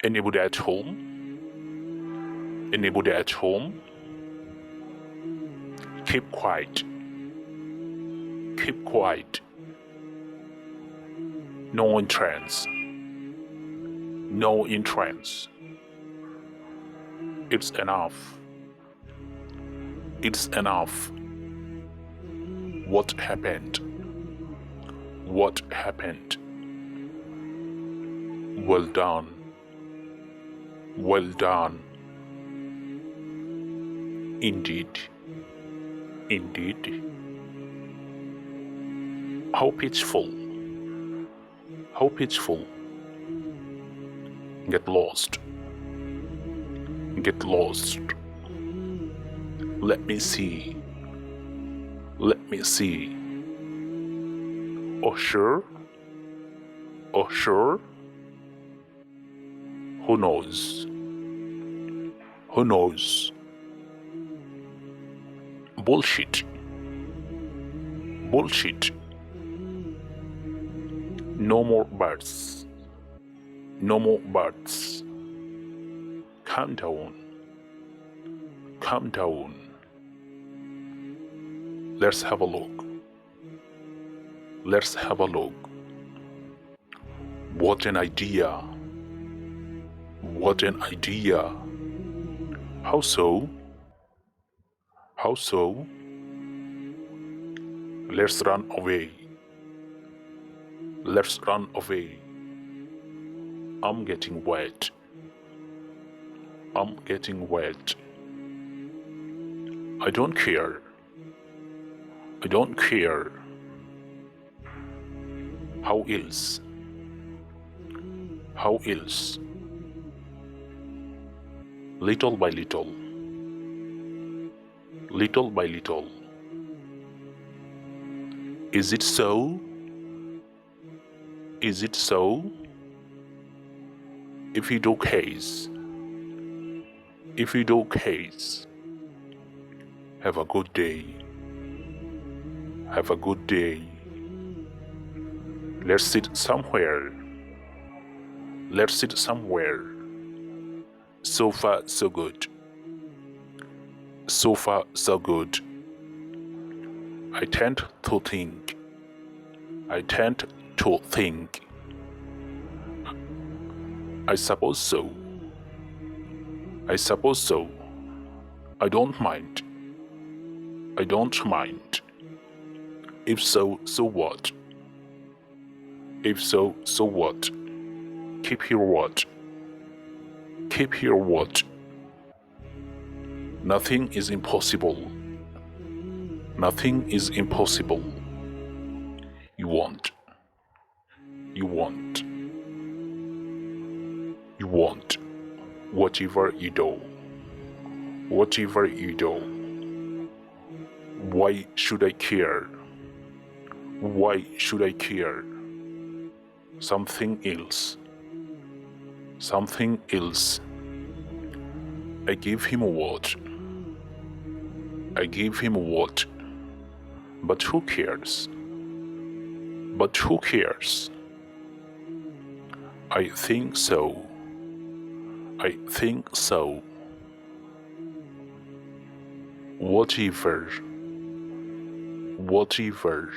Anybody at home? Anybody at home? Keep quiet. Keep quiet. No entrance. No entrance. It's enough. It's enough. What happened? What happened? Well done. Well done. Indeed. Indeed. How peaceful. How peaceful. Get lost. Get lost. Let me see. Let me see. Oh sure? Oh sure? Who knows? Who knows? Bullshit. Bullshit. No more birds. No more birds. Calm down. Calm down. Let's have a look. Let's have a look. What an idea. What an idea. How so? How so? Let's run away. Let's run away. I'm getting wet. I'm getting wet. I don't care. I don't care. How else? How else? Little by little. Little by little. Is it so? Is it so? If you do case. If you do case. Have a good day. Have a good day. Let's sit somewhere. Let's sit somewhere. So far, so good. So far, so good. I tend to think. I tend to think. I suppose so. I suppose so. I don't mind. I don't mind. If so, so what? If so, so what? Keep here what? Keep here what? Nothing is impossible. Nothing is impossible. You want. You want. You want. Whatever you do. Whatever you do. Why should I care? Why should I care? Something else. Something else. I give him a word. I give him a word. But who cares? But who cares? I think so. I think so. Whatever. Whatever.